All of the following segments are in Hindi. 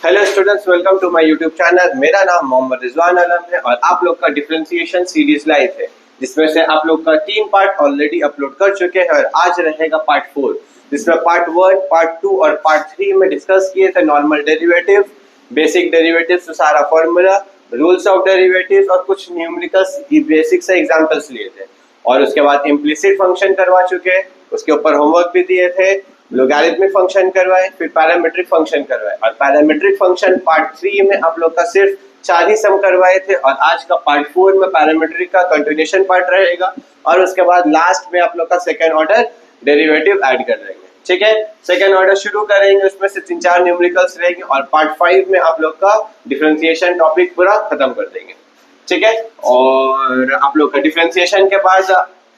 Hello students, welcome to my YouTube channel. मेरा नाम मोहम्मद रिजवान आलम है और आप लोग का डिफरेंशिएशन सीरीज लाइव है, जिसमें से आप लोग का 3 पार्ट ऑलरेडी अपलोड कर चुके हैं और आज रहेगा पार्ट 4, जिसमें पार्ट 1, पार्ट 2 और पार्ट 3 में डिस्कस किए थे नॉर्मल डेरिवेटिव, बेसिक डेरिवेटिव्स तो सारा फॉर्मूला, रूल्स ऑफ डेरिवेटिव्स और कुछ न्यूमेरिकल्स बेसिक से एग्जांपल्स लिए थे। और उसके बाद इम्प्लिसिट फंक्शन करवा चुके, उसके ऊपर होमवर्क भी दिए थे, लोगैरिथमिक फंक्शन करवाए, फिर पैरामीट्रिक फंक्शन करवाए और पैरामीट्रिक फंक्शन पार्ट 3 में आप लोग का सिर्फ 4 ही सम करवाए थे और आज का पार्ट 4 में पैरामीट्रिक का कंटिन्यूएशन पार्ट रहेगा और उसके बाद लास्ट में आप लोग का सेकंड ऑर्डर डेरिवेटिव ऐड कर देंगे। ठीक है, सेकंड ऑर्डर शुरू करेंगे, उसमें से 3-4 न्यूमेरिकल्स रहेंगे और पार्ट 5 में आप लोग का डिफरेंशिएशन टॉपिक पूरा खत्म कर देंगे। ठीक है, और आप लोग का डिफरेंशिएशन के बाद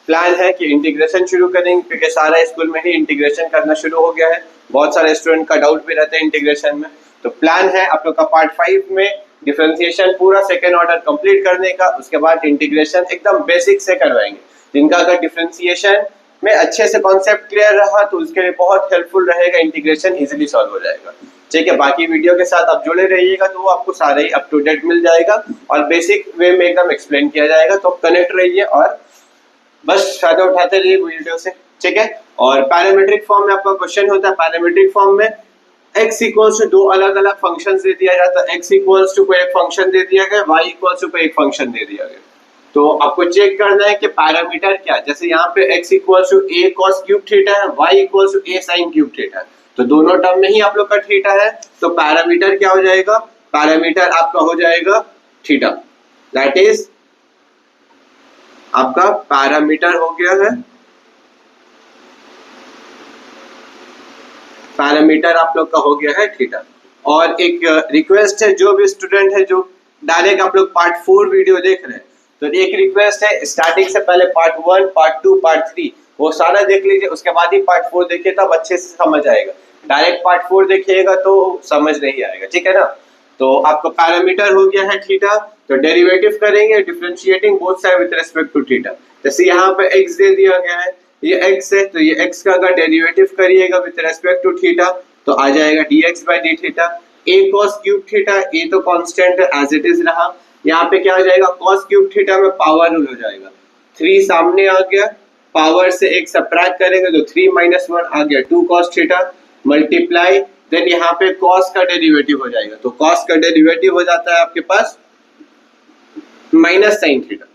प्लान है कि इंटीग्रेशन शुरू करेंगे, क्योंकि सारा स्कूल में ही इंटीग्रेशन करना शुरू हो गया है। बहुत सारे स्टूडेंट का डाउट भी रहता है इंटीग्रेशन में, तो प्लान है आप लोग का पार्ट 5 में डिफरेंशिएशन पूरा सेकेंड ऑर्डर कंप्लीट करने का, उसके बाद इंटीग्रेशन एकदम बेसिक से करवाएंगे। जिनका अगर डिफरेंशिएशन में अच्छे से कॉन्सेप्ट क्लियर रहा तो उसके लिए बहुत हेल्पफुल रहेगा, इंटीग्रेशन इजीली सॉल्व हो जाएगा। ठीक है, बाकी वीडियो के साथ आप जुड़े रहिएगा तो वो आपको सारा ही अप टू डेट मिल जाएगा और बेसिक वे में एकदम एक्सप्लेन किया जाएगा, तो कनेक्ट रहिए और बस फायदा उठाते रहिए वीडियो से। ठीक है, और पैरामीट्रिक फॉर्म में आपका क्वेश्चन होता है, पैरामीट्रिक फॉर्म में x इक्वल्स टू 2 अलग अलग फंक्शंस दे दिया जाता है। x इक्वल्स टू कोई एक फंक्शन दे दिया गया, y इक्वल्स टू कोई एक फंक्शन दे दिया गया, तो आपको चेक करना है कि पैरामीटर क्या है। जैसे यहाँ पे x equals to a cos cube theta है, y equals to a sin cube theta है, तो दोनों टर्म में ही आप लोग का थीटा है, तो पैरामीटर क्या हो जाएगा, पैरामीटर आपका हो जाएगा थीटा। दैट इज आपका पैरामीटर हो गया है, पैरामीटर आप लोग का हो गया है थीटा। और एक रिक्वेस्ट है, जो भी स्टूडेंट है जो डायरेक्ट आप लोग पार्ट 4 वीडियो देख रहे हैं, तो एक रिक्वेस्ट है, स्टार्टिंग से पहले पार्ट 1, पार्ट 2, पार्ट 3 वो सारा देख लीजिए, उसके बाद ही पार्ट 4 देखिए, तब अच्छे से समझ आएगा। डायरेक्ट पार्ट 4 देखिएगा तो समझ नहीं आएगा। ठीक है ना, तो आपका पैरामीटर हो गया है थीटा, तो डेरिवेटिव करेंगे differentiating both side with respect to theta. जैसे यहाँ पे x दे दिया गया है, ये x है, तो ये x का अगर डेरिवेटिव करिएगा विद रिस्पेक्ट टू थीटा तो आ जाएगा dx by D theta. a cos cube theta, a तो कांस्टेंट है एज इट इज रहा, यहाँ पे क्या हो जाएगा cos क्यूब थीटा में पावर रूल हो जाएगा, 3 सामने आ गया, पावर से एक सबट्रैक्ट करेंगे तो 3 - 1 आ गया 2 cos थीटा मल्टीप्लाई, देन यहाँ पे cos का डेरिवेटिव हो जाएगा, तो cos का डेरिवेटिव हो जाता है आपके पास माइनस साइन थीटा।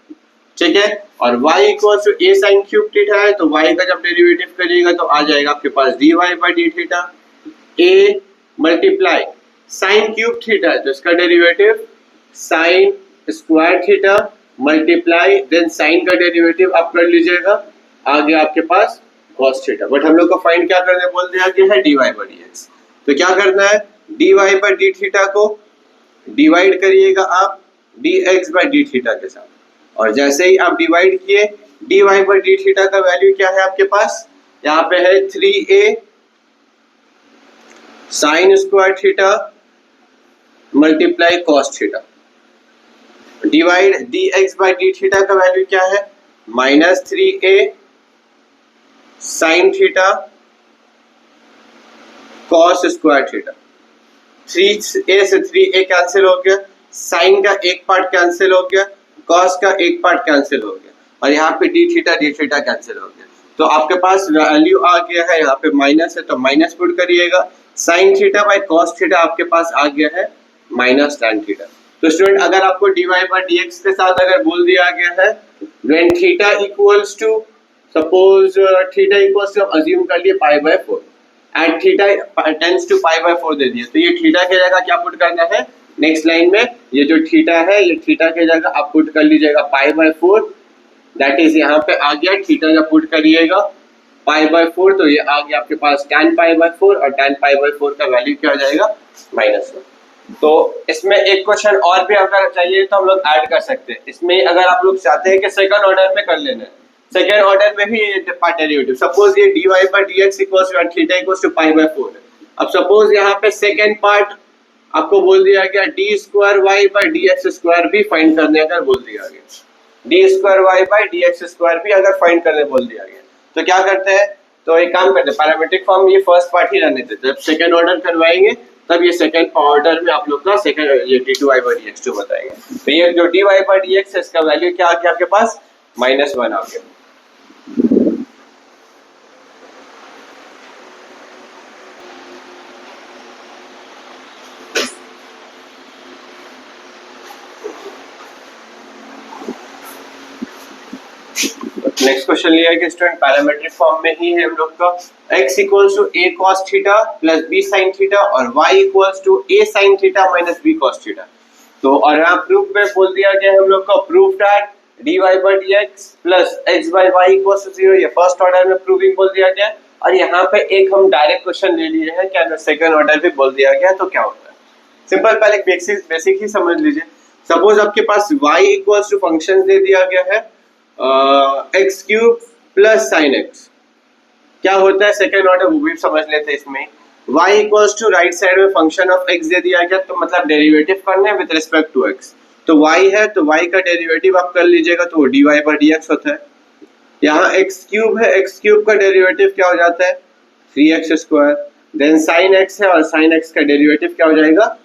ठीक है, और y equals to a sin cube theta है, तो y का जब डेरिवेटिव करिएगा तो आ जाएगा आपके पास dy by D theta, a multiply sin cube theta है तो इसका derivative sin square theta multiply then sin का डेरिवेटिव आप कर लीजिएगा, आ गया आपके पास cos थीटा। बट हम लोग को फाइंड क्या करने बोल दिया गया है, dy बाय dx। तो क्या करना है, dy बाय डी थीटा को डिवाइड करिएगा आप dx बाय डी थीटा के साथ, और जैसे ही आप डिवाइड किए dy बाय डी थीटा का वैल्यू क्या है आपके पास, यहाँ पे है 3a sin square theta multiply cos theta, divide dx by D theta का वैल्यू क्या है, minus 3a sin theta cos square theta. 3a से 3a कैंसिल हो गया, साइन का एक पार्ट कैंसिल हो गया, cos का एक पार्ट कैंसिल हो गया, और यहाँ पे डी थीटा कैंसिल हो गया, तो आपके पास वैल्यू आ गया है, यहाँ पे माइनस है तो माइनस पुट करिएगा, sine theta by cos theta आपके पास आ गया है माइनस tan थीटा। तो स्टूडेंट अगर आपको dy बाय dx के साथ अगर बोल दिया गया है when theta equals to, suppose theta equals to assume कर लिए pi by 4 and theta tends to pi by 4 दे दिया, तो ये थीटा की जगह क्या पुट करना है, नेक्स्ट लाइन में ये जो थीटा है ये थीटा की जगह आप पुट कर लीजिएगा पाई बाय 4, दैट इज यहाँ पे आ गया थीटा जब पुट करिएगा पाई बाय 4 तो ये आ गया आपके पास tan पाई बाय 4, और tan पाई बाय 4 का वैल्यू क्या हो जाएगा -1। तो इसमें एक क्वेश्चन और भी अगर चाहिए तो हम लोग ऐड कर सकते हैं इसमें, अगर आप लोग चाहते हैं कि सेकंड ऑर्डर में कर लेना है, सेकंड ऑर्डर में भी पार्ट डेरिवेटिव, सपोज ये dy by dx equals to theta equals to pi by 4 है। अब सपोज यहाँ पे सेकंड पार्ट आपको बोल दिया गया d square y by dx square भी फाइंड करने अगर बोल दिया गया, d square y by dx square भी अगर फाइंड करने बोल दिया गया, तो क्या करते हैं, तो एक काम करते हैं पैरामीट्रिक फॉर्म ये फर्स्ट पार्ट ही रहने देते हैं, जब सेकंड ऑर्डर करवाएंगे तब ये सेकंड ऑर्डर में आप लोग का सेकंड ये d2y/dx2 बताएंगे। तो ये जो dy/dx है इसका वैल्यू क्या आ गया आपके पास -1 आ गया। नेक्स्ट क्वेश्चन लिया है कि स्टूडेंट पैरामेट्रिक फॉर्म में ही है हम लोग का x equals to a cos theta plus b sin theta और y equals to a sin theta minus b cos theta. तो और यहाँ प्रूफ में बोल दिया गया हम लोग का proof that dy/dx plus x/y equals to 0, ये फर्स्ट ऑर्डर में प्रूविंग बोल दिया गया। और यहाँ पे एक हम डायरेक्ट क्वेश्चन ले लिए हैं क्या सेकंड ऑर्डर भी बोल दिया गया। तो क्या होता है सिंपल, पहले बेसिक ही समझ लीजिए। सपोज आपके पास y इक्वल्स टू फंक्शन दे दिया गया है x cube plus sine x. क्या होता है सेकेंड ऑर्डर वो भी समझ लेते हैं इसमें। y equals to right side में फंक्शन ऑफ x दे दिया गया, तो मतलब डेरिवेटिव करना है विद रिस्पेक्ट टू x। तो y है तो y का डेरिवेटिव आप कर लीजिएगा तो dy/dx होता है। यहाँ x क्यूब है, x क्यूब का डेरिवेटिव क्या हो जाता है 3x²। देन साइन x है और साइन x का डेरिवेटिव क्या हो जाएगा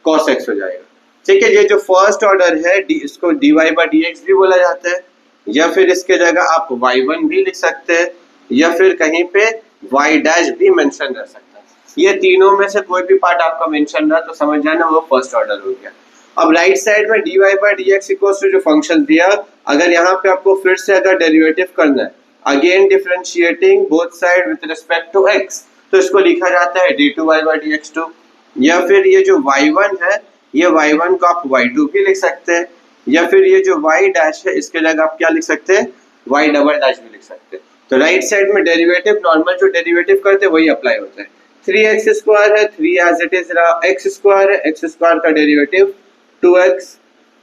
cos x हो जाएगा। ठीक है, ये जो फर्स्ट ऑर्डर है इसको dy/dx भी बोला जाता है, या फिर इसके जगह आप y1 भी लिख सकते हैं, या फिर कहीं पे y' भी मेंशन रह सकता है। ये तीनों में से कोई भी पार्ट आपका मेंशन रहा तो समझ जाना वो फर्स्ट ऑर्डर हो गया। अब राइट साइड में dy/dx इक्वल्स टू जो फंक्शन दिया, अगर यहाँ पे आपको फिर से अगर डेरिवेटिव करना है again differentiating both side with respect to x, तो इसको लिखा जाता है d2y/dx2। या फिर ये जो y1 है ये y1 को आप y2 भी लिख सकते हैं, या फिर ये जो y' है इसके जगह आप क्या लिख सकते हैं y" भी लिख सकते हैं। तो राइट साइड में डेरिवेटिव नॉर्मल जो डेरिवेटिव करते हैं वही अप्लाई होता है। 3x² है 3 एज इट इज रहा, x² है x² का डेरिवेटिव 2x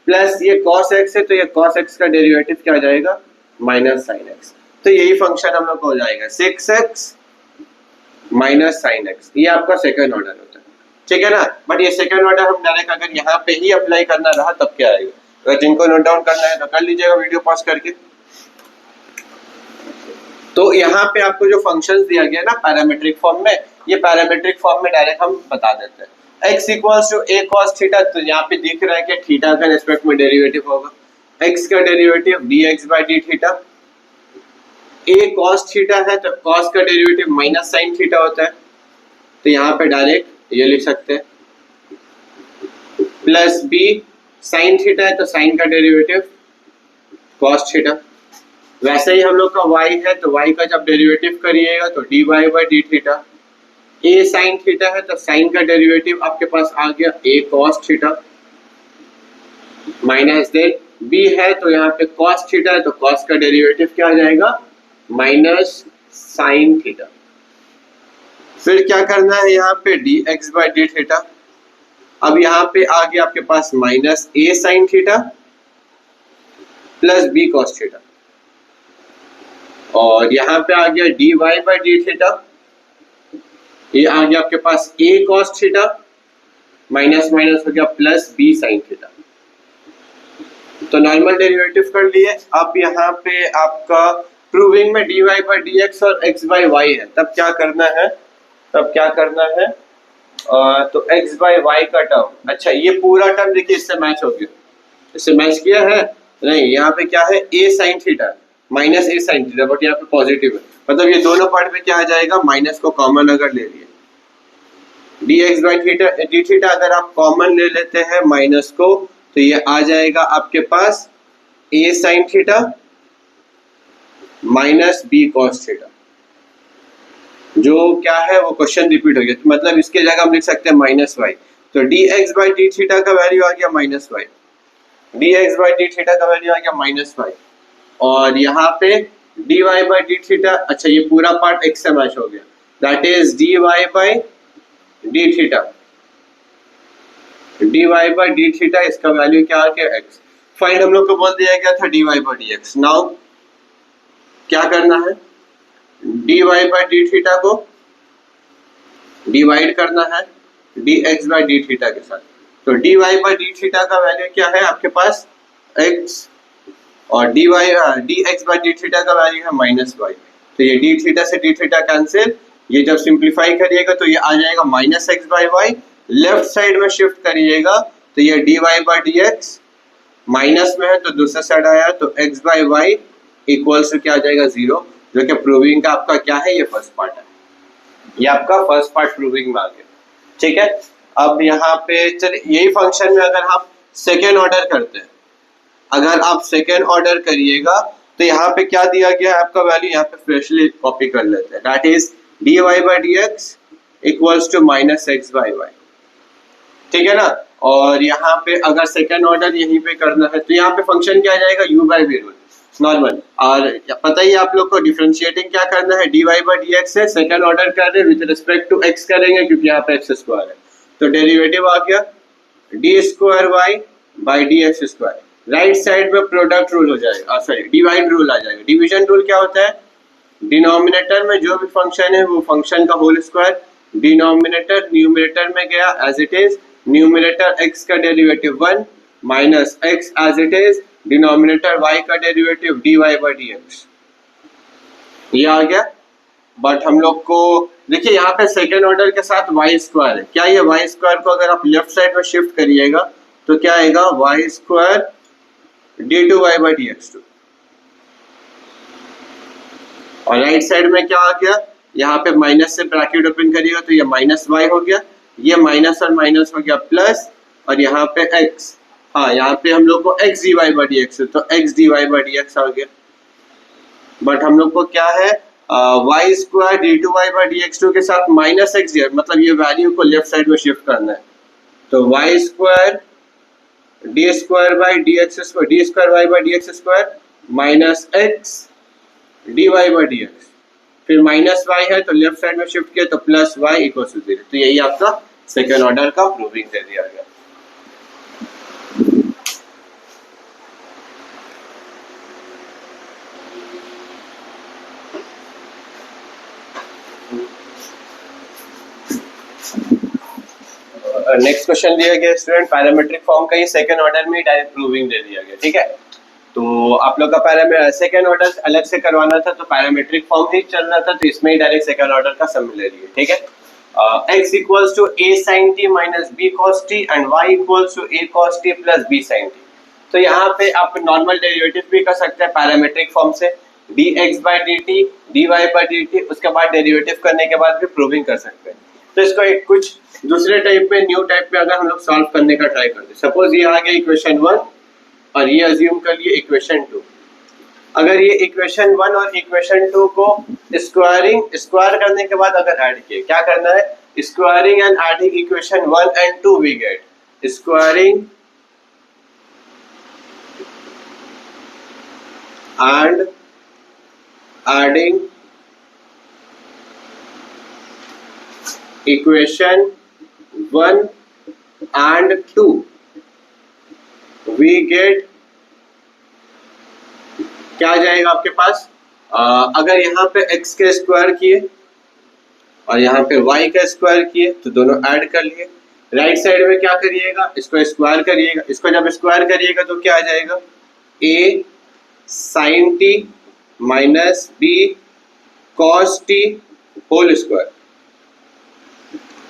प्लस ये cos x है तो ये cos x का डेरिवेटिव क्या हो जाएगा माइनस sin x। तो यही फंक्शन हम लोग को हो जाएगा 6x माइनस sin x। ये आपका सेकंड ऑर्डर होता है, ठीक है ना। बट ये सेकंड ऑर्डर हम डायरेक्ट अगर यहाँ पे ही अप्लाई करना रहा तब क्या आएगा। अगर जिनको नोट डाउन करना है तो कर लीजिएगा वीडियो पॉज करके। तो यहाँ पे आपको जो फंक्शंस दिया गया ना पैरामीट्रिक फॉर्म में, ये पैरामीट्रिक फॉर्म में डायरेक्ट हम बता देते हैं। x equals to a cos theta, तो यहाँ पे दिख रहा है कि थीटा का रिस्पेक्ट में डेरिवेटिव होगा, x का derivative dx/d theta. a cos theta है तो cos का डेरिवेटिव माइनस sin थीटा होता है, तो यहाँ पे डायरेक्ट ये लिख सकते हैं। प्लस b sin थीटा है तो sin का डेरिवेटिव cos थीटा। वैसे ही हम लोग का y है तो y का जब डेरिवेटिव करिएगा तो dy/d theta. a sin theta है तो sin का डेरिवेटिव आपके पास आ गया a cos theta minus then b है तो यहाँ पे cos थीटा है तो cos का डेरिवेटिव क्या आ जाएगा माइनस sin थीटा। फिर क्या करना है यहाँ पे dx/d थीटा। अब यहाँ पे आ गया आपके पास minus a sin theta plus b cos theta, और यहाँ पे आ गया dy/d थीटा। ये आ गया आपके पास a cos theta minus minus हो गया प्लस b sin थीटा। तो नॉर्मल डेरिवेटिव कर लिए। अब यहाँ पे आपका प्रूविंग में dy/dx और x/y है, तब क्या करना है तो x/y का टर्म, अच्छा ये पूरा टर्म देखिए इससे मैच हो गया, इससे मैच किया है नहीं। यहाँ पे क्या है a sin theta minus a sin theta, but यहाँ पे पॉजिटिव है, मतलब ये दोनों पार्ट में क्या आ जाएगा माइनस को कॉमन अगर ले लिए dx/d थीटा अगर आप कॉमन ले लेते हैं माइनस को तो ये आ जाएगा आपके पास a sin theta minus b cos theta. जो क्या है वो क्वेश्चन रिपीट हो गया, तो मतलब इसके जगह हम लिख सकते हैं माइनस वाई। तो dx/d थीटा का वैल्यू आ गया माइनस वाई, dx/d थीटा का वैल्यू आ गया माइनस वाई, और यहाँ पे dy/d थीटा, अच्छा ये पूरा पार्ट x से मैच हो गया, that is dy/d theta. dy/d theta इसका वैल्यू क्या आ गया x। फाइंड हम लोग को बोल दिया गया था dy/dx। नाउ क्या करना है dy/d थीटा को डिवाइड करना है dx/d थीटा के साथ। तो dy/d थीटा का वैल्यू क्या है आपके पास x, और dx/d थीटा का वैल्यू है माइनस वाई। तो ये d थीटा से d थीटा कैंसिल, ये जब सिंप्लीफाई करिएगा तो ये आ जाएगा माइनस x/y, लेफ्ट साइड में शिफ्ट करिएगा तो ये dy by D X minus में है तो दूसरा साइड आया तो x by Y equals to क्या आ जाएगा 0, जो कि प्रूविंग का आपका क्या है, ये फर्स्ट पार्ट है, ये आपका फर्स्ट पार्ट प्रूविंग में आ गया। ठीक है, अब यहाँ पे चलिए यही फंक्शन में अगर आप सेकेंड ऑर्डर करते हैं, अगर आप सेकेंड ऑर्डर करिएगा तो यहाँ पे क्या दिया गया है आपका वैल्यू, यहाँ पे फ्रेशली कॉपी कर लेते हैं, that is dy by D X equals to minus x by Y. ठीक है ना, और यहाँ पे अगर सेकेंड ऑर्डर यहीं पे करना है तो यहाँ पे फंक्शन क्या आ जाएगा, u by V rule normal, और पता ही आप लोग को डिफरेंशिएटिंग क्या करना है, dy बाई डी एक्स है, सेकेंड ऑर्डर कर रहे हैं विद रिस्पेक्ट टू x करेंगे क्योंकि यहाँ पे एक्स स्क्वायर है, तो डेरिवेटिव आ गया D square Y by D x square. Right side में प्रोडक्ट रूल हो जाएगा, सॉरी डिवाइड रूल आ जाएगा। डिवीजन रूल क्या होता है, डिनोमिनेटर में जो भी फंक्शन है वो फंक्शन का होल स्क्वायर, डिनोमिनेटर न्यूमरेटर में गया as it is, numerator x का derivative 1 minus x as it is, denominator y का derivative dy by D X, ये आ गया। बट हम लोग को देखिए यहाँ पे सेकेंड ऑर्डर के साथ वाई स्क्वायर है, क्या ये वाई स्क्वायर को अगर आप लेफ्ट साइड में शिफ्ट करिएगा तो क्या आएगा, Y square D two Y by D X two, और राइट साइड में क्या आ गया, यहाँ पे माइनस से ब्रैकेट ओपन करिएगा तो ये माइनस वाई हो गया, ये माइनस और माइनस हो गया प्लस, और यहाँ पे x, हाँ यहाँ पे हम लोग को x D Y by D X, तो x D Y by D X आ गया। बट हम लोग को क्या है, Y square D two Y by D X two के साथ माइनस एक्स दिया, मतलब ये वैल्यू को लेफ्ट साइड में शिफ्ट करना है, तो Y square D square by D x square, D square Y by D x square minus X D Y by D X, फिर माइनस वाई है तो लेफ्ट साइड में शिफ्ट किया तो प्लस वाई इक्वल टू 0, तो यही आपका सेकेंड ऑर्डर का प्रूविंग दे दिया गया। नेक्स्ट क्वेश्चन दिया गया स्टूडेंट, पैरामीट्रिक फॉर्म का ही सेकंड ऑर्डर में डायरेक्ट प्रूविंग दे दिया गया। ठीक है, तो आप लोग का सेकंड ऑर्डर अलग से करवाना था तो पैरामीट्रिक फॉर्म ही चलना था, तो इसमें ही डायरेक्ट सेकंड ऑर्डर का सम ले लिए। ठीक है, x equals to a sin t minus b cos t and y equals to a cos t plus b sin t। तो यहाँ पे आप नॉर्मल डेरिवेटिव भी कर सकते हैं पैरामीट्रिक फॉर्म से, dx by dt dy by dt, उसके बाद डेरिवेटिव करने के बाद भी प्रूविंग कर सकते हैं। तो इसको एक कुछ दूसरे टाइप में, न्यू टाइप में अगर हम लोग सॉल्व करने का ट्राई करते हैं, सपोज ये आ गया इक्वेशन 1 और ये अज्यूम कर लिए इक्वेशन 2, अगर ये इक्वेशन 1 और इक्वेशन 2 को स्क्वायर करने के बाद अगर ऐड किए, क्या करना है, squaring and adding equation 1 and 2 we get squaring and adding equation 1 and 2 we get क्या आ जाएगा आपके पास, अगर यहाँ पे x के स्क्वायर किए और यहाँ पे y का स्क्वायर किए तो दोनों ऐड कर लिए, राइट साइड में क्या करिएगा, इसको स्क्वायर करिएगा, इसको जब स्क्वायर करिएगा तो क्या आ जाएगा, a sin t minus b cos t whole square,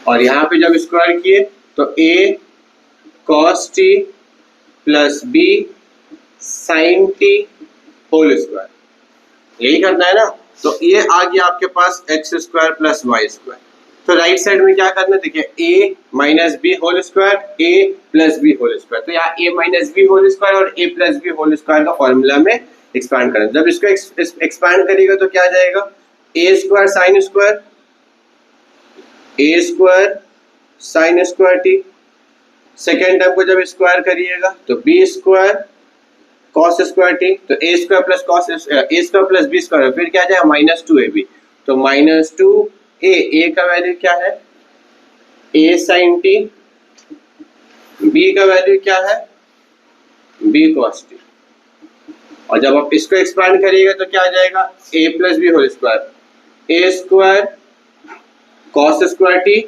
और यहाँ पे जब स्क्वायर किए तो a cos t plus b sin t whole square, यही करना है ना। तो ये आ गया आपके पास x square plus Y square. तो राइट साइड में क्या करना है, देखिए a minus B whole square, a plus B whole square, तो यहाँ a minus B whole square और a plus B whole square का फॉर्मूला में एक्सपांड करें। जब इसको एक्सपांड करिएगा तो क्या आ जाएगा, a square sine square, a square sine square t, second term को जब स्क्वायर करिएगा तो b square cos square t, तो a square plus cos a square plus b square, फिर क्या जाएगा माइनस 2ab, तो माइनस 2a का वैल्यू क्या है, a साइन टी, b का वैल्यू क्या है, b कॉस टी, और जब आप इसको एक्सपांड करिएगा तो क्या आ जाएगा, a plus B whole square, a square cos square t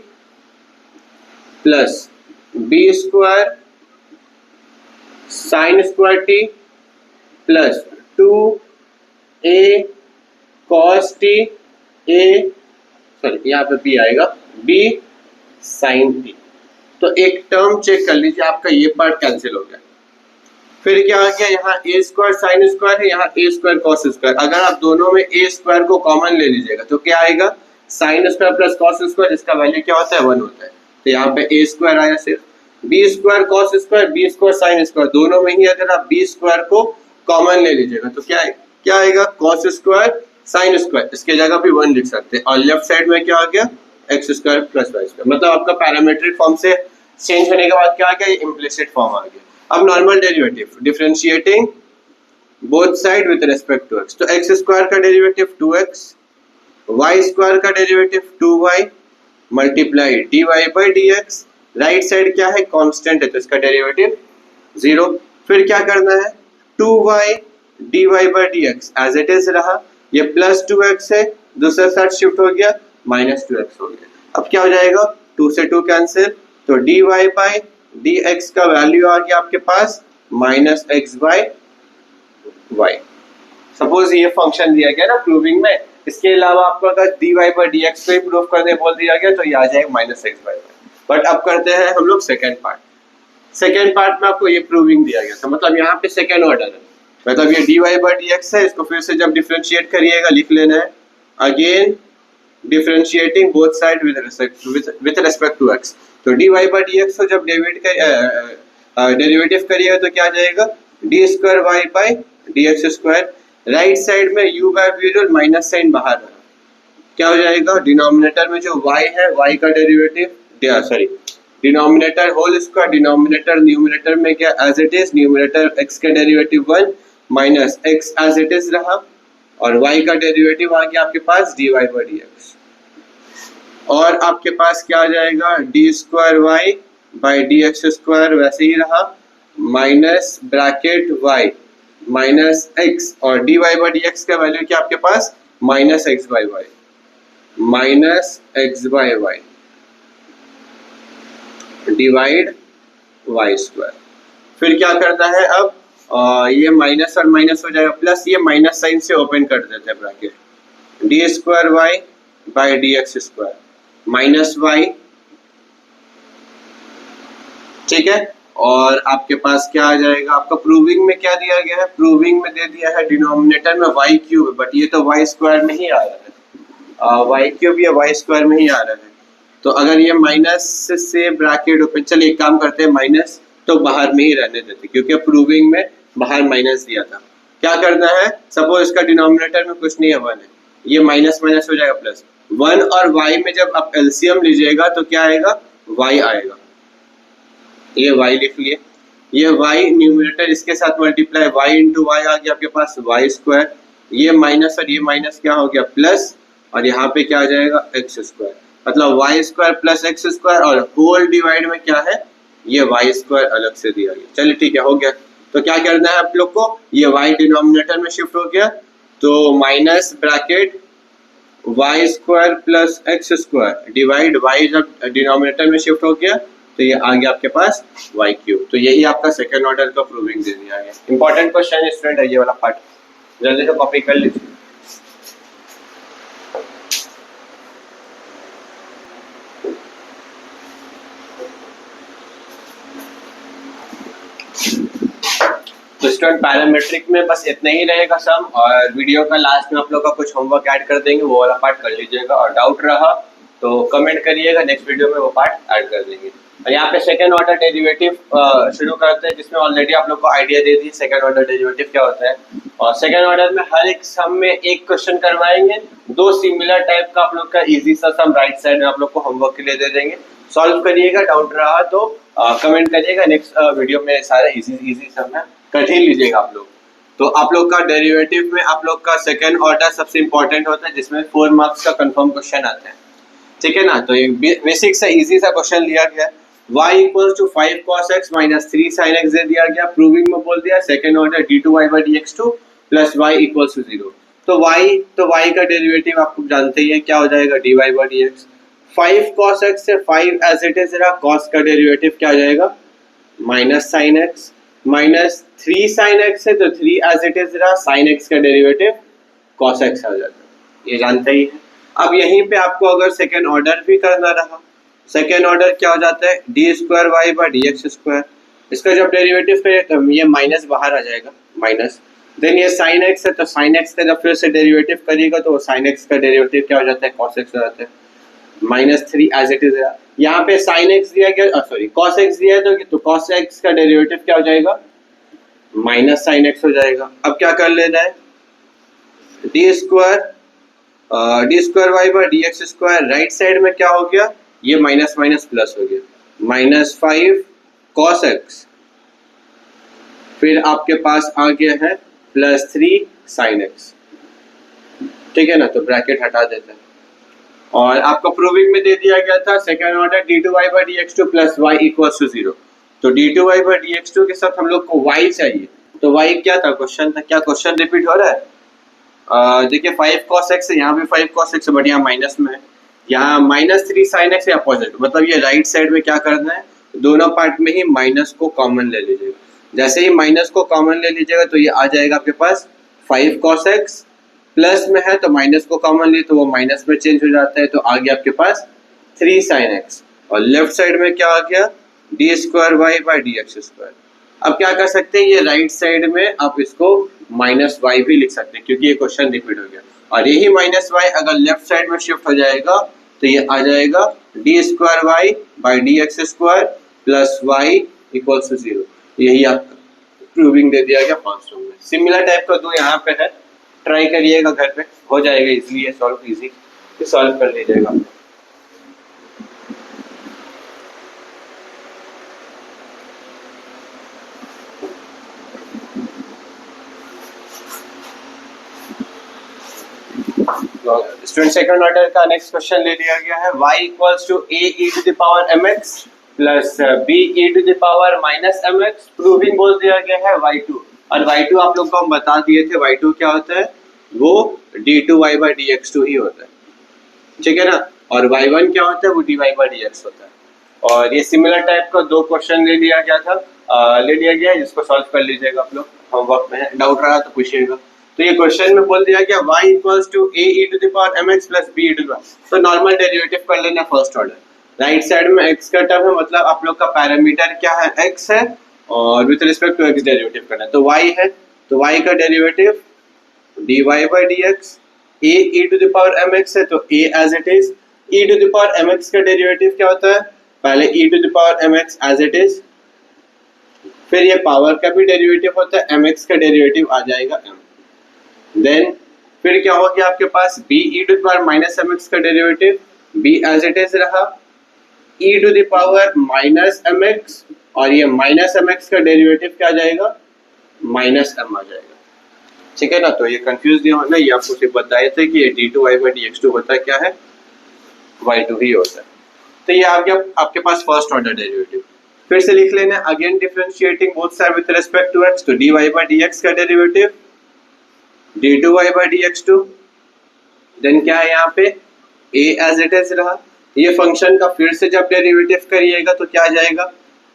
plus b square sine square t plus 2a cos t a, sorry यहाँ पे b आएगा, b sin t। तो एक टर्म चेक कर लीजिए, आपका ये पार्ट कैंसिल हो गया। फिर क्या आ गया, यहाँ ए स्क्वायर साइन स्क्वायर है, यहाँ ए स्क्वायर कॉस स्क्वायर। अगर आप दोनों में ए स्क्वायर को कॉमन ले लीजिएगा तो क्या आएगा, sine square plus cos square, जिसका वैल्यू क्या होता है 1 होता है। तो यहाँ पे ए स्क्वायर आया सिर्फ, b square cos square, b square sine square, दोनों में ही अगर आप बी स्क्वायर को कॉमन ले लीजिएगा तो क्या आएगा, कॉस स्क्वायर साइन स्क्वायर, इसके जगह भी 1 लिख सकते हैं। और लेफ्ट साइड में क्या आ गया, x square plus Y square. मतलब आपका पैरामीट्रिक फॉर्म से चेंज होने के बाद क्या आ गया, ये इम्प्लिसिट फॉर्म आ गया। अब normal derivative, differentiating both side with respect to x. तो एक्स स्क्वायर का डेरिवेटिव 2x, वाई स्क्वायर का derivative 2y multiply dy by dx। Right side क्या है, कांस्टेंट है तो इसका डेरिवेटिव 0। फिर क्या करना है, 2y dy by dx as it is रहा, ये प्लस 2x है, दूसरे साइड शिफ्ट हो गया माइनस 2x हो गया। अब क्या हो जाएगा, 2 से 2 कैंसिल, तो dy बाई dx का वैल्यू आ गया आपके पास minus x by Y. Suppose ये फंक्शन दिया गया ना प्रूविंग में, इसके अलावा आपको अगर dy बाई dx को ही प्रूव करने बोल दिया गया तो ये आ जाएगा minus x by y. But अब करते हैं हम लोग सेकेंड पार्ट। सेकेंड पार्ट में आपको ये प्रूविंग दिया गया था, मतलब यहाँ पे सेकेंड ऑर्डर है, मतलब ये dy बाई dx है, इसको फिर से जब डिफरेंशिएट करिएगा लिख लेना है, again differentiating both side with respect to x। तो dy बाई dx को जब डेरिवेटिव करिएगा तो क्या आ जाएगा, D square Y by D x square. Right side में u by v rule minus sine बाहर रहा, क्या हो जाएगा, डिनोमिनेटर में जो y है y का derivative, sorry denominator whole square, denominator numerator में क्या as it is, numerator x का derivative 1 minus x as it is रहा, और y का डेरिवेटिव आ गया आपके पास dy बाई dx। और आपके पास क्या आ जाएगा, D square Y by D x square वैसे ही रहा, minus bracket y minus X, और D Y by D X का वैल्यू क्या आपके पास minus x by Y, minus x by Y divide Y square. फिर क्या करना है अब, ये माइनस और माइनस हो जाएगा प्लस, ये माइनस साइन से ओपन कर देते हैं bracket, d square Y by D x square minus y, ठीक है। और आपके पास क्या आ जाएगा, आपका प्रूविंग में क्या दिया गया है, प्रूविंग में दे दिया है डिनोमिनेटर में वाई क्यूब, बट ये तो वाई स्क्वायर में ही आ रहा है, वाई क्यूब या वाई स्क्वायर में ही आ रहा है। तो अगर ये माइनस से ब्रैकेट ओपन, चलिए एक काम करते हैं, माइनस तो बाहर में ही रहने देते क्योंकि प्रूविंग में बाहर माइनस दिया था। क्या करना है, सपोज इसका डिनोमिनेटर में कुछ नहीं है 1 है, ये माइनस माइनस हो जाएगा प्लस 1, और y में जब आप एलसीएम लीजिएगा तो क्या आएगा, y आएगा, ये y लिख लिए, ये y न्यूमरेटर इसके साथ मल्टीप्लाई y इंटू वाई आ गया आपके पास y स्क्वायर, ये माइनस और ये माइनस क्या हो गया प्लस, और यहाँ पे क्या आ जाएगा एक्स स्क्वायर, मतलब y square plus x square, और होल डिवाइड में क्या है, ये y स्क्वायर अलग से दिया गया। चलिए ठीक है, हो गया। तो क्या करना है आप लोग को, ये y डिनोमिनेटर में शिफ्ट हो गया, तो minus bracket y square plus x square divide y, जब डिनोमिनेटर में शिफ्ट हो गया तो ये आ गया आपके पास वाई क्यूब। तो यही आपका सेकंड ऑर्डर का प्रूविंग दे दिया गया। इंपॉर्टेंट क्वेश्चन स्टूडेंट है ये वाला पार्ट, जल्दी से कॉपी कर लीजिए। तो स्टूडेंट पैरामीट्रिक में बस इतना ही रहेगा सम, और वीडियो का लास्ट में आप लोग का कुछ होमवर्क ऐड कर देंगे, वो वाला पार्ट कर लीजिएगा, और डाउट रहा तो कमेंट करिएगा, नेक्स्ट वीडियो में वो पार्ट ऐड कर देंगे। और यहाँ पे सेकंड ऑर्डर डेरिवेटिव शुरू करते हैं, जिसमें ऑलरेडी आप लोग को idea they the second order derivative क्या होता है। और सेकंड ऑर्डर में हर एक सम में एक क्वेश्चन करवाएंगे, 2 सिमिलर टाइप का आप लोग का इजी सा सम राइट साइड में आप लोग को होमवर्क के लिए दे देंगे, सॉल्व करिएगा, डाउट रहा तो कमेंट करिएगा, नेक्स्ट वीडियो में सारे इजी सम है कर ही लीजिएगा आप लोग। तो आप लोग का डेरिवेटिव में आप लोग का सेकंड ऑर्डर सबसे इंपॉर्टेंट होता है, जिसमें 4 मार्क्स का कंफर्म क्वेश्चन आता है, ठीक है ना। तो एक बेसिक सा इजी सा क्वेश्चन लिया गया, y equals to 5 cos x minus 3 sin x दे दिया गया, प्रूविंग में बोल दिया second order d2y by dx2 plus y equals to 0। तो y का डेरिवेटिव आप जानते ही है, क्या हो जाएगा dy by dx। 5 cos x से 5 एज इट इज रहा, cos का डेरिवेटिव क्या हो जाएगा minus sin x, minus 3 sin x है तो 3 एज इट इज रहा, sin x का डेरिवेटिव cos x आ जाता है, ये जानते ही है। अब यहीं पे आपको अगर सेकेंड ऑर्डर भी करना रहा सेकेंड ऑर्डर क्या हो जाता है, d square Y by D x square. इसका जब डेरिवेटिव करें तो ये माइनस बाहर आ जाएगा, माइनस। देन ये साइन एक्स है, तो साइन एक्स का जब फिर से डेरिवेटिव करिएगा तो साइन एक्स का डेरिवेटिव क्या हो जाता है, कॉस एक्स हो जाता है, -3 एज इट इज। यहाँ पे साइन एक्स दिया गया, सॉरी कॉस एक्स दिया है तो कॉस एक्स का डेरिवेटिव क्या हो जाएगा, माइनस साइन एक्स हो जाएगा। अब क्या कर लेना है, d square Y by D x square, right side में क्या हो गया, ये माइनस माइनस प्लस हो गया, -5 कॉस एक्स, फिर आपके पास आ गया है +3 साइन एक्स। ठीक है ना, तो ब्रैकेट हटा देते हैं। और आपको प्रूविंग में दे दिया गया था second order d2y by dx2 plus y equals to 0। तो d2y बाई dx2 के साथ हम लोग को y चाहिए, तो y क्या था, क्वेश्चन था, क्या क्वेश्चन रिपीट हो रहा है, देखिए 5 cos x है, यहाँ भी 5 cos x है, बट यहाँ माइनस में है, यहाँ -3 sin x या पॉजिटिव, मतलब ये राइट साइड में क्या करना है, दोनों पार्ट में ही माइनस को कॉमन ले लीजिएगा। जैसे ही माइनस को कॉमन ले लीजिएगा तो ये आ जाएगा आपके पास 5 cos x, प्लस में है तो माइनस को कॉमन लिए तो वो माइनस में चेंज हो जाता है, तो आ गया आपके पास 3 sin x। और लेफ्ट साइड में क्या आ गया, D square Y by D x square. अब क्या कर सकते हैं, ये राइट साइड में आप इसको -y भी लिख सकते हैं क्योंकि ये क्वेश्चन रिपीट हो गया। और यही -y अगर लेफ्ट साइड में शिफ्ट हो जाएगा तो ये आ जाएगा D square Y by D x square plus y equals to 0। यही आपका प्रूविंग दे दिया गया फर्स्ट रूम में। सिमिलर टाइप का दो यहाँ पे है, ट्राई करिएगा घर पे, हो जाएगा इजीली, है सॉल्व, इजी सॉल्व कर लीजिएगा। स्टूडेंट सेकंड ऑर्डर का नेक्स्ट क्वेश्चन ले लिया गया है, y equals to a e to the power mx plus b e to the power -mx। प्रूविंग बोल दिया गया है y2, और y2 आप लोग को हम बता दिए थे, y2 क्या होता है, वो d2y बाई dx2 ही होता है, ठीक है ना। और y1 क्या होता है, वो dy बाई dx होता है। और ये सिमिलर टाइप का दो क्वेश्चन ले लिया गया था, ले लिया गया है, जिसको सॉल्व कर लीजिएगा आप लोग, होमवर्क में डाउट रहा तो पूछिएगा। तो ये क्वेश्चन में बोल दिया गया y equals to a e to the power mx plus b e to the, तो नॉर्मल डेरिवेटिव कर लेना फर्स्ट ऑर्डर। राइट साइड में x का टर्म है, मतलब आप लोग का पैरामीटर क्या है, x है, और with respect to x derivative करना है, तो y है, तो y का derivative dy by dx, a e to the power mx है तो a as it is, e to the power mx का डेरिवेटिव क्या होता है, पहले e to the power mx as it is, फिर ये पावर का भी डेरिवेटिव होता है, mx का डेरिवेटिव आ जाएगा m। देन फिर क्या हो गया आपके पास, b e to the power minus mx का derivative, b as it is रहा, e to the power minus mx, और ये माइनस mx का डेरिवेटिव क्या आ जाएगा, माइनस m आ जाएगा, ठीक है ना। तो ये कंफ्यूज नहीं होना, ये आपको सिर्फ बताए थे कि ये d2y बाई dx2 होता क्या है, y2 ही होता है। तो ये आ गया आपके पास फर्स्ट ऑर्डर डेरिवेटिव। फिर से लिख लेना, again differentiating both side with respect to x, तो dy बाई dx का derivative d2y by dx2, then क्या है यहाँ पे a एज इट इज रहा, ये फंक्शन का फिर से जब डेरिवेटिव करिएगा तो क्या आ जाएगा,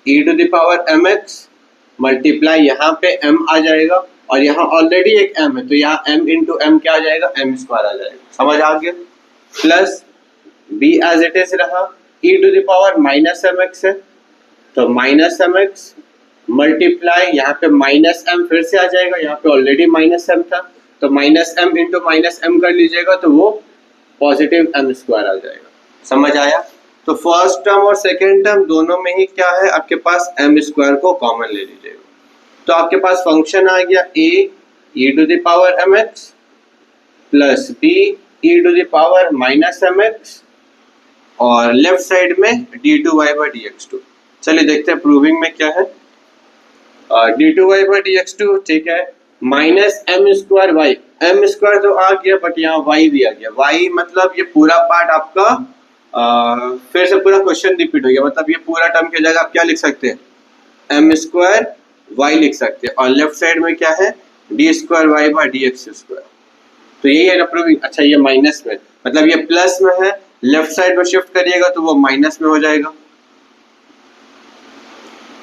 e to the power mx multiply यहाँ पे m आ जाएगा, और यहाँ ऑलरेडी एक m है तो यहाँ m इंटू m क्या आ जाएगा, m स्क्वायर आ जाएगा, समझ आ गया, plus b as it is रहा, e to the power minus mx है तो माइनस mx मल्टीप्लाई यहाँ पे माइनस m फिर से आ जाएगा, यहाँ पे ऑलरेडी माइनस m था तो minus m into minus m कर लीजिएगा तो वो पॉजिटिव m स्क्वायर आ जाएगा, समझ आया। तो फर्स्ट टर्म और सेकेंड टर्म दोनों में ही क्या है, आपके पास m स्क्वायर को कॉमन ले लीजिएगा, तो आपके पास फंक्शन आ गया a e to the power mx plus b e to the power minus mx, और लेफ्ट साइड में d2y बाई dx2। चलिए देखते हैं प्रूविंग में क्या है, d2y बाई dx2, ठीक है, minus m square y, m square तो आ गया बट यहाँ y दिया गया, y मतलब ये पूरा पार्ट आपका फिर से पूरा क्वेश्चन रिपीट हो गया, मतलब ये पूरा टर्म की जगह आप क्या लिख सकते हैं, m स्क्वायर y लिख सकते हैं, और लेफ्ट साइड में क्या है, d square y by dx square. तो यही है ना प्रूविंग। अच्छा ये माइनस में, मतलब ये प्लस में है, लेफ्ट साइड में शिफ्ट करिएगा तो वो माइनस में हो जाएगा,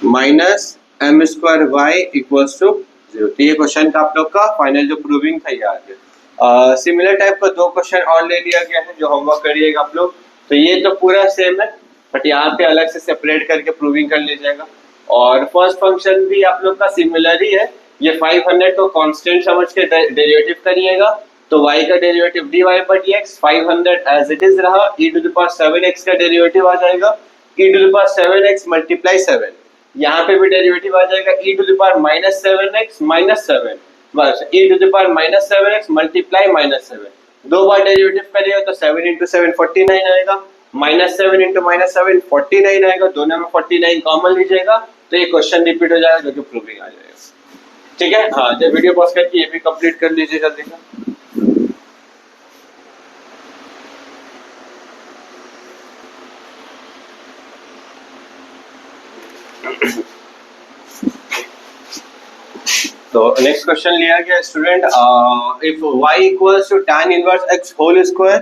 minus m square y equals to 0। तो ये क्वेश्चन का आप लोग का फाइनल जो प्रूविंग था ये आ गया। सिमिलर टाइप का दो क्वेश्चन और ले लिया गया है जो होमवर्क करिएगा आप लोग। तो ये तो पूरा सेम है, बट यहाँ पे अलग से सेपरेट करके प्रूविंग कर लीजिएगा। और फर्स्ट फंक्शन भी आप लोग का सिमिलर ही है, ये 500 को कांस्टेंट समझ के डेरिवेटिव करिएगा, तो y का डेरिवेटिव dy पर dx 500 एज इट इज रहा, e to the power 7x का डेरिवेटिव आ जाएगा e to the power 7x multiply 7, यहाँ पे भी डेरिवेटिव आ जाएगा e to the power -7x -7, बस e to the power -7x multiply -7, दो बार डेरिवेटिव करिएगा तो 7 इंटू 7 49 आएगा, -7 इंटू -7 49 आएगा, दोनों में 49 कॉमन लीजिएगा तो ये क्वेश्चन रिपीट हो जाएगा जो कि प्रूविंग आ जाएगा। ठीक है, हाँ, जब वीडियो पॉज करके ये भी कंप्लीट कर लीजिए जल्दी से। तो नेक्स्ट क्वेश्चन लिया गया student, if y equals to tan inverse x whole square,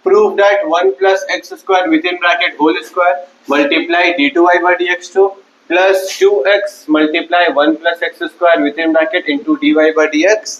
prove that 1 plus x square within bracket whole square multiply d2y by dx2 plus 2x multiply 1 plus x square within bracket into dy by dx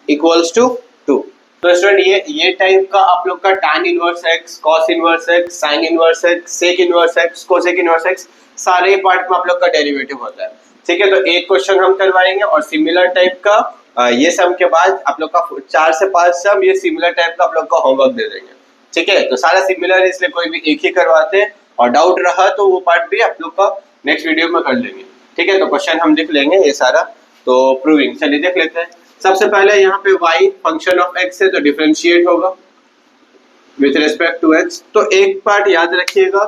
equals to 2। तो स्टूडेंट ये टाइप का आप लोग का tan inverse x, cos inverse x, sin inverse x, sec inverse x, cosec inverse x सारे पार्ट में आप लोग का डेरिवेटिव होता है। ठीक है, तो एक क्वेश्चन हम करवाएंगे और सिमिलर टाइप का ये सम के बाद आप लोग का 4 से 5 सम ये सिमिलर टाइप का आप लोग का होमवर्क दे देंगे। ठीक है, तो सारा सिमिलर है इसलिए कोई भी एक ही करवाते हैं, और डाउट रहा तो वो पार्ट भी आप लोग का नेक्स्ट वीडियो में कर लेंगे। ठीक है, तो क्वेश्चन हम लिख लेंगे ये सारा, तो प्रूविंग चलिए देख लेते हैं। सबसे पहले यहाँ पे y फंक्शन ऑफ x है तो डिफरेंशिएट होगा विथ रिस्पेक्ट टू x। तो एक पार्ट याद रखिएगा,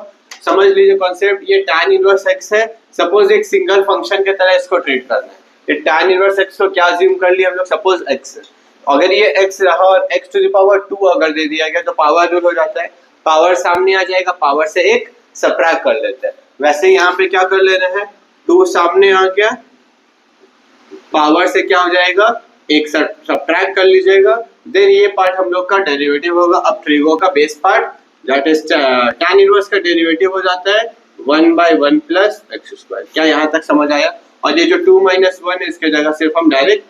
समझ लीजिए कॉन्सेप्ट, ये tan इनवर्स x है, सपोज एक सिंगल फंक्शन के तरह इसको ट्रीट करना है। ये tan इनवर्स x को क्या अज्यूम कर लिया हम लोग, सपोज x है, अगर ये x रहा और x टू द पावर 2 अगर दे दिया गया तो पावर रूल हो जाता है, पावर सामने आ जाएगा, पावर से एक सबट्रैक्ट कर लेते हैं। वैसे यहाँ पे क्या कर ले रहे हैं, 2 सामने आ गया, पावर से क्या हो जाएगा, एक सबट्रैक्ट कर लीजिएगा, देन ये पार्ट हम लोग का डेरिवेटिव होगा। अब ट्रिगो का base part that is tan inverse का डेरिवेटिव हो जाता है 1/1 प्लस एक्स स्क्वायर। क्या यहाँ तक समझ आया? और ये जो 2 - 1 है इसके जगह सिर्फ हम डायरेक्ट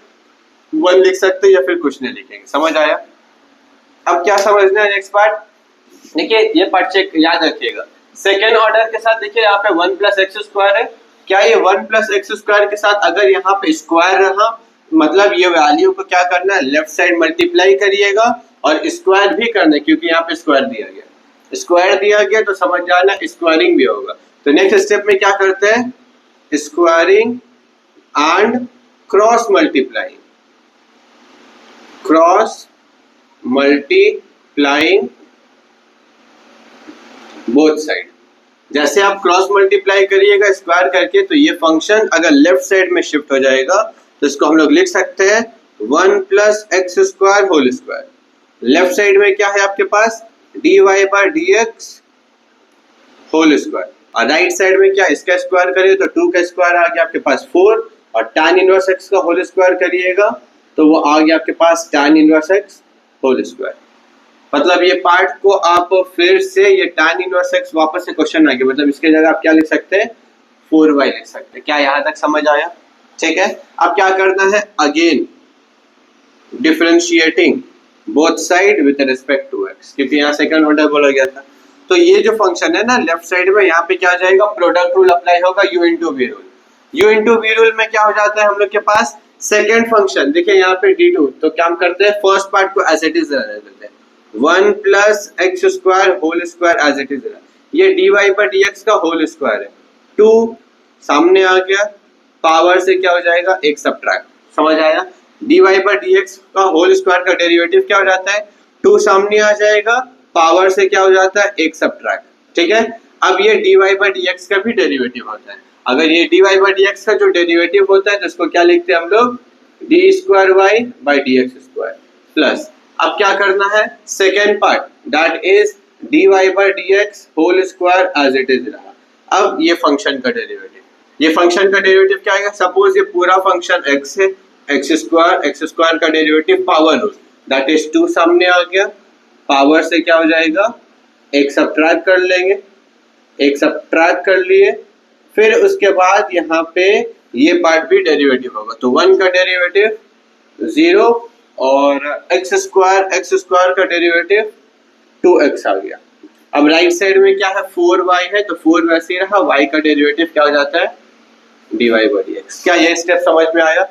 1 लिख सकते हैं या फिर कुछ नहीं लिखेंगे। समझ आया? अब क्या समझना है नेक्स्ट पार्ट, देखिए ये पार्ट चेक याद रखिएगा, सेकेंड ऑर्डर के साथ देखिए यहाँ पे 1 प्लस एक्स स्क्वायर है, क्या ये 1 प्लस एक्स स्क्वायर के साथ अगर यहाँ पे स्क्वायर रहा, मतलब ये वैल्यू को क्या करना है, लेफ्ट साइड मल्टीप्लाई करिएगा और स्क्वायर भी करना है, क्योंकि यहाँ पे स्क्वायर दिया गया, स्क्वायर दिया गया तो समझ जाना स्क्वायरिंग भी होगा। तो नेक्स्ट स्टेप में क्या करते हैं, squaring and cross multiplying, cross multiplying both side. जैसे आप क्रॉस मल्टीप्लाई करिएगा स्क्वायर करके तो ये फंक्शन अगर लेफ्ट साइड में शिफ्ट हो जाएगा तो इसको हम लोग लिख सकते हैं 1 plus x square whole square. Left side में क्या है आपके पास, dy by dx whole square, और राइट साइड में क्या, इसका स्क्वायर करिए तो 2 का स्क्वायर आ गया आपके पास 4, और tan इनवर्स x का होल स्क्वायर करिएगा तो वो आ गया आपके पास tan inverse x whole square. मतलब ये पार्ट को आप फिर से ये tan इनवर्स x वापस से क्वेश्चन आ गया, मतलब इसके जगह आप क्या लिख सकते हैं, 4y लिख सकते हैं। क्या यहाँ तक समझ आया? ठीक है, अब क्या करना है, again differentiating both side with respect to x, क्योंकि यहाँ सेकंड ऑर्डर बोला गया था। तो ये जो फंक्शन है ना लेफ्ट साइड में, यहाँ पे क्या आ जाएगा, प्रोडक्ट रूल अप्लाई होगा, u into v rule. u into v rule में क्या हो जाता है हम लोग के पास, सेकेंड फंक्शन देखिए यहाँ पे d2, तो क्या हम करते हैं, फर्स्ट पार्ट को एज इट इज रहने देते हैं, 1 plus x square whole square as it is रहा, ये dy पर dx का होल स्क्वायर है, 2 सामने आ गया, पावर से क्या हो जाएगा, एक सबट्रैक्ट। समझ आया? dy पर dx का होल स्क्वायर का डेरिवेटिव क्या हो जाता है, 2 सामने आ जाएगा, पावर से क्या हो जाता है, एक सबट्रैक्ट। ठीक है, अब ये dy पर dx का भी डेरिवेटिव होता है, अगर ये dy पर dx का जो डेरिवेटिव होता है तो इसको क्या लिखते हैं हम लोग, d2y by dx square plus, अब क्या करना है, second part that is dy पर dx whole square as it is रहा। अब ये फंक्शन का डेरिवेटिव, ये फंक्शन का डेरिवेटिव क्या आएगा, सपोज ये पूरा फंक्शन x है, एक्स स्क्वायर का derivative power rule that is 2 सामने आ गया, पावर से क्या हो जाएगा, एक सबट्रैक्ट कर लेंगे, एक सबट्रैक्ट कर लिए, फिर उसके बाद यहाँ पे ये पार्ट भी डेरिवेटिव होगा, तो 1 का डेरिवेटिव 0 और एक्स स्क्वायर का डेरिवेटिव 2x आ गया। अब राइट साइड में क्या है 4y है, तो 4 वैसे ही रहा, y का डेरिवेटिव क्या हो जाता है dy by dx। क्या ये स्टेप समझ में आया?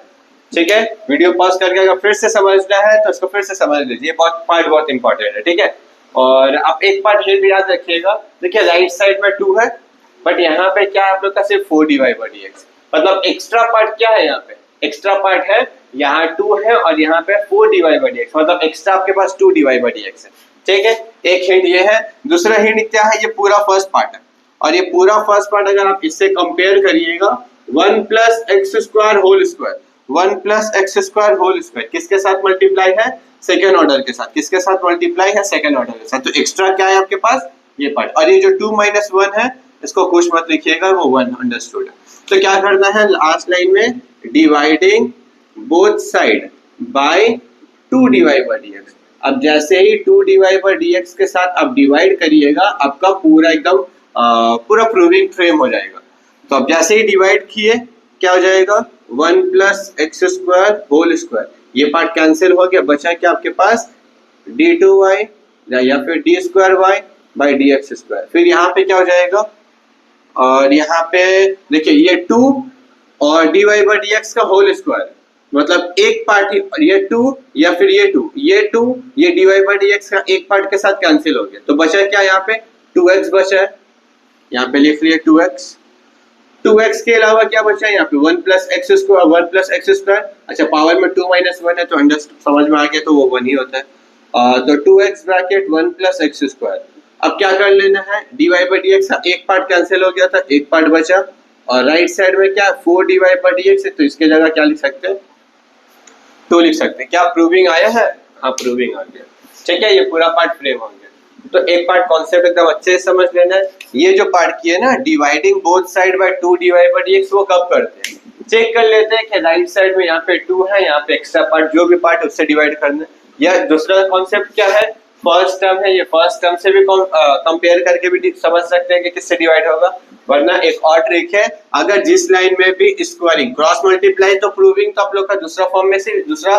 ठीक है, वीडियो पॉज करके अगर फिर से समझना है तो इसको फिर से समझ लीजिए, बहुत पार्ट बहुत इंपॉर्टेंट है। ठीक है, और आप एक पार्ट ये भी याद रखिएगा, देखिए राइट साइड में 2 है बट यहाँ पे क्या है आप लोग का सिर्फ 4 dy by dx, मतलब एक्स्ट्रा पार्ट क्या है यहाँ पे, एक्स्ट्रा पार्ट है यहाँ 2 है और यहाँ पे 4 dy by dx, मतलब एक्स्ट्रा आपके पास 2 dy by dx है। ठीक है, एक हिंट ये है। दूसरा हिंट क्या है, ये पूरा फर्स्ट पार्ट है और ये पूरा फर्स्ट पार्ट अगर आप इससे कंपेयर करिएगा 1 plus x square whole square, 1 plus x square whole square किसके साथ मल्टीप्लाई है, सेकेंड ऑर्डर के साथ। किसके साथ मल्टीप्लाई है, सेकेंड ऑर्डर के साथ। तो एक्स्ट्रा क्या है आपके पास, ये पार्ट। और ये जो 2 माइनस 1 है इसको कुछ मत लिखिएगा, वो 1 अंडरस्टूड है। तो क्या करना है लास्ट लाइन में, dividing both side by 2 dy by dx। अब जैसे ही 2 dy by dx के साथ आप डिवाइड करिएगा, आपका पूरा एकदम पूरा प्रूविंग फ्रेम हो जाएगा। तो अब जैसे ही डिवाइड किए क्या हो जाएगा, 1 plus x square whole square, ये पार्ट कैंसिल हो गया, बचा क्या आपके पास d2y या फिर d square Y by D x square. फिर यहाँ पे क्या हो जाएगा, और यहाँ पे देखिए ये 2 और dy by dx का होल स्क्वायर, मतलब एक पार्ट ही, ये 2 या फिर ये 2 ये dy by dx का एक पार्ट के साथ कैंसिल हो गया, तो बचा क्या यहाँ पे 2x बचा है, यहाँ पे लिख लिया 2x के अलावा क्या बचा है यहाँ पे 1 प्लस एक्स स्क्वायर। अच्छा पावर में 2 माइनस 1 है तो अंडरस्टैंड समझ में आ गया, तो वो 1 ही होता है। तो 2x bracket 1 plus x square. अब क्या कर लेना है, dy by dx का एक पार्ट कैंसिल हो गया था, एक पार्ट बचा, और राइट साइड में क्या 4 dy by dx है, तो इसके जगह क्या लिख सकते हैं, 2 लिख सकते हैं। क्या प्रूविंग आया है, हाँ प्रूविंग आ गया। ठीक है, ये पूरा पार्ट फ्रेम हो गया। तो एक पार्ट कॉन्सेप्ट एकदम अच्छे से समझ लेना है। ये जो पार्ट किए ना dividing both side by 2 dy by dx, वो कब करते हैं, चेक कर लेते हैं कि राइट साइड में यहाँ पे 2 है, यहाँ पे एक्स्ट्रा पार्ट जो भी पार्ट उससे डिवाइड करना है। या दूसरा कॉन्सेप्ट क्या है, फर्स्ट टर्म है, ये फर्स्ट टर्म से भी कंपेयर करके भी समझ सकते हैं कि किससे डिवाइड होगा। वरना एक और ट्रिक है, अगर जिस लाइन में भी स्क्वायरिंग क्रॉस मल्टीप्लाई, तो प्रूविंग तो आप लोग का दूसरा फॉर्म में से दूसरा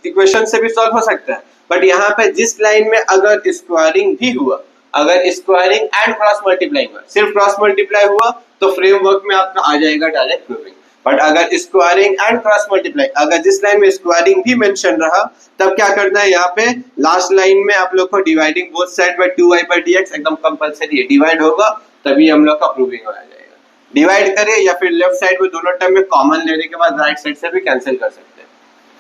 इक्वेशन से भी सॉल्व हो सकता है, बट यहाँ पे जिस लाइन में अगर स्क्वायरिंग भी हुआ, अगर स्क्वायरिंग एंड क्रॉस मल्टीप्लाई हुआ, सिर्फ क्रॉस मल्टीप्लाई हुआ तो फ्रेमवर्क में आपका आ जाएगा डायरेक्ट प्रूविंग। बट अगर स्क्वायरिंग एंड क्रॉस मल्टीप्लाई, अगर जिस लाइन में स्क्वायरिंग भी मेंशन रहा, तब क्या करना है, यहाँ पे लास्ट लाइन में आप लोग को dividing both side by 2y by dx एकदम कंपलसरी है, डिवाइड होगा तभी हम लोग का प्रूविंग हो जाएगा। डिवाइड करें या फिर लेफ्ट साइड में दोनों टर्म में कॉमन लेने के बाद राइट साइड से भी कैंसिल कर सकते हैं।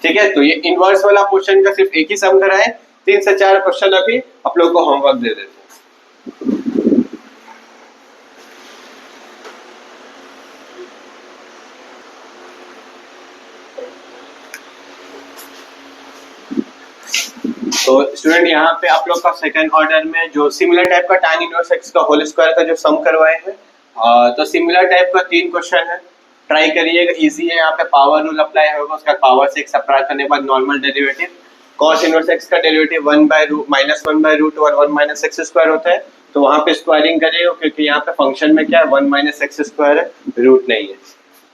ठीक है, तो ये इनवर्स वाला क्वेश्चन का सिर्फ एक ही सम कराए, 3 से 4 क्वेश्चन अभी आप लोग को होमवर्क दे देते हैं। तो स्टूडेंट यहाँ पे आप लोग का सेकंड ऑर्डर में जो सिमिलर टाइप का tan इनवर्स x का होल स्क्वायर का जो सम करवाए हैं, तो सिमिलर टाइप का 3 क्वेश्चन है, ट्राई करिएगा, इजी है। यहाँ पे पावर रूल अप्लाई होगा, उसका पावर से सब्ट्रैक्ट करने के बाद normal derivative, cos inverse x का derivative 1 by root minus 1 by root और 1 माइनस एक्स स्क्वायर होता है, तो वहाँ पे स्क्वायरिंग करिएगा क्योंकि यहाँ पे फंक्शन में क्या है 1 माइनस एक्स स्क्वायर है, रूट नहीं है।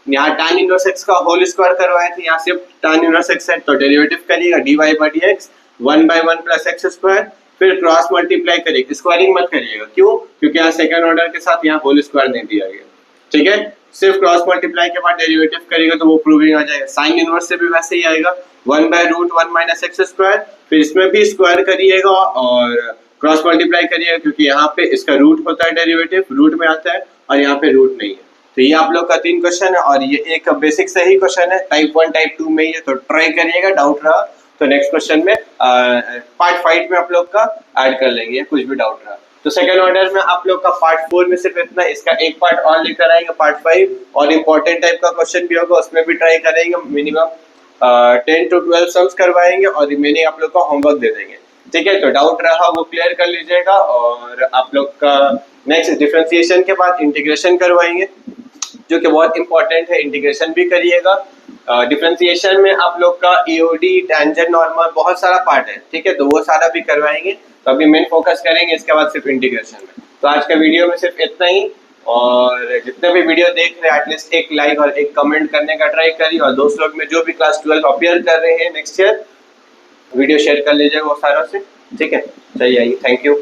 यहाँ tan इनवर्स x का होल स्क्वायर करवाए थे, यहाँ सिर्फ tan इनवर्स x है, तो डेरिवेटिव करिएगा dy by dx 1 by 1 plus x square, फिर क्रॉस मल्टीप्लाई करिएगा, स्क्वायरिंग मत करिएगा, क्यों, क्योंकि यहाँ सेकंड ऑर्डर के साथ यहाँ होल स्क्वायर नहीं दिया गया। ठीक है, सिर्फ क्रॉस मल्टीप्लाई के बाद डेरिवेटिव करिएगा तो वो प्रूविंग आ जाएगा। साइन इनवर्स से भी वैसे ही आएगा, 1 by root 1 minus x square, फिर इसमें भी स्क्वायर करिएगा और क्रॉस मल्टीप्लाई करिएगा क्योंकि यहाँ पे इसका रूट होता है, डेरिवेटिव रूट में आता है और यहाँ पे रूट नहीं है। तो ये आप लोग का 3 क्वेश्चन है और ये एक बेसिक सही क्वेश्चन है, टाइप 1 टाइप 2 में ही है, तो ट्राई करिएगा, डाउट रहा तो नेक्स्ट क्वेश्चन में पार्ट 5 में आप लोग का ऐड कर लेंगे, कुछ भी डाउट रहा तो। सेकंड ऑर्डर में आप लोग का पार्ट 4 में सिर्फ इतना, इसका एक पार्ट और लेकर आएंगे पार्ट 5, और इम्पोर्टेंट टाइप का क्वेश्चन भी होगा, उसमें भी ट्राई करेंगे, मिनिमम 10 to 12 सम्स करवाएंगे और रिमेनिंग आप लोग का होमवर्क दे देंगे। ठीक है, तो डाउट रहा वो क्लियर कर लीजिएगा, और आप लोग का नेक्स्ट डिफरेंशिएशन के बाद इंटीग्रेशन करवाएंगे जो कि बहुत इंपॉर्टेंट है, इंटीग्रेशन भी करिएगा। डिफरेंशिएशन में आप लोग का EOD, टेंजेंट नॉर्मल, बहुत सारा पार्ट है। ठीक है, तो वो सारा भी करवाएंगे, तो अभी मेन फोकस करेंगे इसके बाद सिर्फ इंटीग्रेशन में। तो आज का वीडियो में सिर्फ इतना ही, और जितने भी वीडियो देख रहे हैं एटलीस्ट एक लाइक और एक कमेंट करने का ट्राई करिए, और दोस्त लोग में जो भी क्लास 12 अपियर कर रहे हैं नेक्स्ट ईयर, वीडियो शेयर कर लीजिएगा वो सारों से। ठीक है, चलिए आइए, थैंक यू।